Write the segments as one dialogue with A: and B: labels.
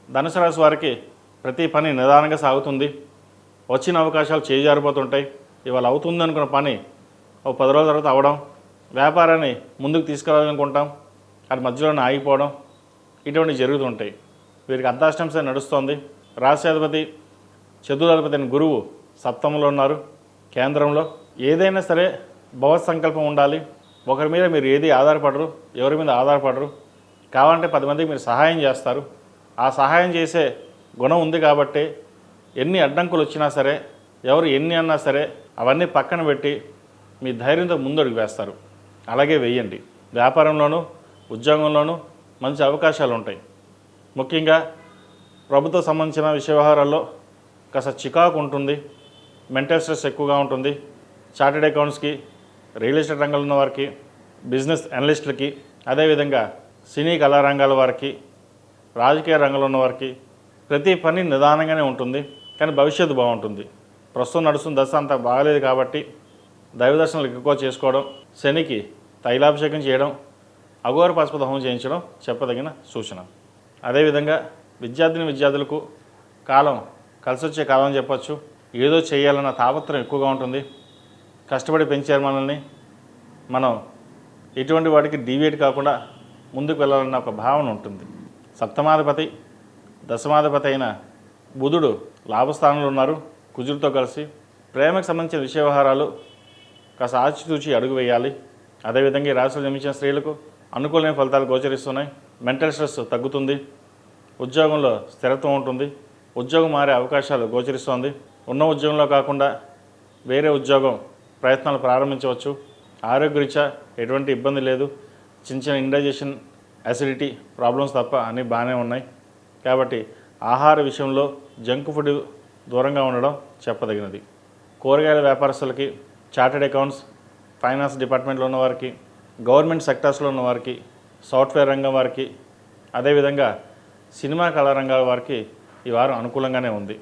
A: ధనుసు రాశి వారికి ప్రతి పని నిదానంగా సాగుతుంది. వచ్చిన అవకాశాలు చేజారిపోతుంటాయి. ఇవాళ అవుతుంది అనుకున్న పని ఒక 10 రోజుల తర్వాత అవ్వడం, వ్యాపారాన్ని ముందుకు తీసుకెళ్ళాలనుకుంటాం, అది మధ్యలోనే ఆగిపోవడం, ఇటువంటివి జరుగుతుంటాయి. వీరికి అర్ధాష్టంశ నడుస్తోంది. రాశ్యాధిపతి చతుర్థాధిపతి అయిన గురువు సప్తమంలో ఉన్నారు, కేంద్రంలో. ఏదైనా సరే భగవత్ సంకల్పం ఉండాలి. ఒకరి మీద మీరు ఏది ఆధారపడరు, ఎవరి మీద ఆధారపడరు. కావాలంటే 10 మందికి మీరు సహాయం చేస్తారు. ఆ సహాయం చేసే గుణం ఉంది కాబట్టి ఎన్ని అడ్డంకులు వచ్చినా సరే, ఎవరు ఎన్ని అన్నా సరే అవన్నీ పక్కన పెట్టి మీ ధైర్యంతో ముందడుగు వేస్తారు. అలాగే వెయ్యండి. వ్యాపారంలోనూ ఉద్యోగంలోనూ మంచి అవకాశాలు ఉంటాయి. ముఖ్యంగా ప్రభుత్వ సంబంధించిన విషయ వ్యవహారాల్లో కాస్త చికాకు ఉంటుంది, మెంటల్ స్ట్రెస్ ఎక్కువగా ఉంటుంది. చార్టెడ్ అకౌంట్స్కి, రియల్ ఎస్టేట్ రంగంలో ఉన్న వారికి, బిజినెస్ అనలిస్టులకి, అదేవిధంగా సినీ కళా రంగాల వారికి, రాజకీయ రంగంలో ఉన్న వారికి ప్రతి పని నిదానంగానే ఉంటుంది, కానీ భవిష్యత్తు బాగుంటుంది. ప్రస్తుతం నడుస్తున్న దశ అంతా బాగలేదు కాబట్టి దైవ దర్శనాలు ఎక్కువ చేసుకోవడం, శనికి తైలాభిషేకం చేయడం, అఘోర పాశుపత హోమం చేయించడం చెప్పదగిన సూచన. అదేవిధంగా విద్యార్థులకు కాలం కలిసొచ్చే కాలం చెప్పచ్చు. ఏదో చేయాలన్న తాపత్రం ఎక్కువగా ఉంటుంది. కష్టపడి పెంచారు మనల్ని, మనం ఎటువంటి వాటికి డీవియేట్ కాకుండా ముందుకు వెళ్ళాలన్న ఒక భావన ఉంటుంది. సప్తమాధిపతి దశమాధిపతి అయిన బుధుడు లాభస్థానంలో ఉన్నారు కుజుడితో కలిసి. ప్రేమకు సంబంధించిన విషయ వ్యవహారాలు కాస్త ఆచితూచి అడుగు వేయాలి. అదేవిధంగా ఈ రాశిలో జన్మించిన స్త్రీలకు అనుకూలమైన ఫలితాలు గోచరిస్తున్నాయి. మెంటల్ స్ట్రెస్ తగ్గుతుంది. ఉద్యోగంలో స్థిరత్వం ఉంటుంది. ఉద్యోగం మారే అవకాశాలు గోచరిస్తోంది. ఉన్న ఉద్యోగంలో కాకుండా వేరే ఉద్యోగం ప్రయత్నాలు ప్రారంభించవచ్చు. ఆరోగ్యరీత్యా ఎటువంటి ఇబ్బంది లేదు. చిన్న చిన్న ఇండైజెషన్, అసిడిటీ ప్రాబ్లమ్స్ తప్ప అన్నీ బాగానే ఉన్నాయి. కాబట్టి ఆహార విషయంలో జంక్ ఫుడ్ దూరంగా ఉండడం చెప్పదగినది. కూరగాయల వ్యాపారస్తులకి, చార్టెడ్ అకౌంట్స్, ఫైనాన్స్ డిపార్ట్మెంట్లో ఉన్నవారికి, గవర్నమెంట్ సెక్టార్స్లో ఉన్నవారికి, సాఫ్ట్వేర్ రంగం వారికి, అదేవిధంగా సినిమా కళారంగాల వారికి ఈ వారం అనుకూలంగానే ఉంది.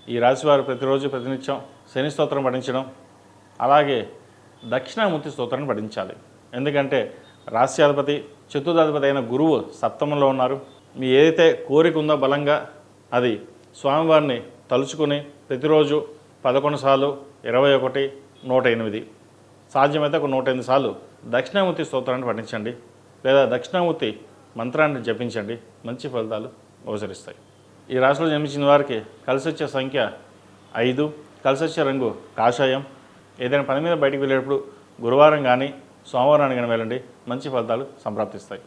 A: ఈ రాశి వారు ప్రతిరోజు ప్రతినిత్యం శని స్తోత్రం పఠించడం, అలాగే దక్షిణామూర్తి స్తోత్రాన్ని పఠించాలి. ఎందుకంటే రాశ్యాధిపతి చతుర్థాధిపతి అయిన గురువు సప్తమంలో ఉన్నారు. మీ ఏదైతే కోరిక ఉందో బలంగా అది స్వామివారిని తలుచుకుని ప్రతిరోజు 11 సార్లు, 21, 108 సాధ్యమైతే ఒక 108 సార్లు దక్షిణామూర్తి స్తోత్రాన్ని పఠించండి, లేదా దక్షిణామూర్తి మంత్రాన్ని జపించండి. మంచి ఫలితాలు గోచరిస్తాయి. ఈ రాశిలో జన్మించిన వారికి కలిసి వచ్చే సంఖ్య 5, కలిసి వచ్చే రంగు కాషాయం. ఏదైనా పని మీద బయటికి వెళ్ళేటప్పుడు గురువారం కానీ సోమవారాన్ని కానీ వెళ్ళండి. మంచి ఫలితాలు సంప్రాప్తిస్తాయి.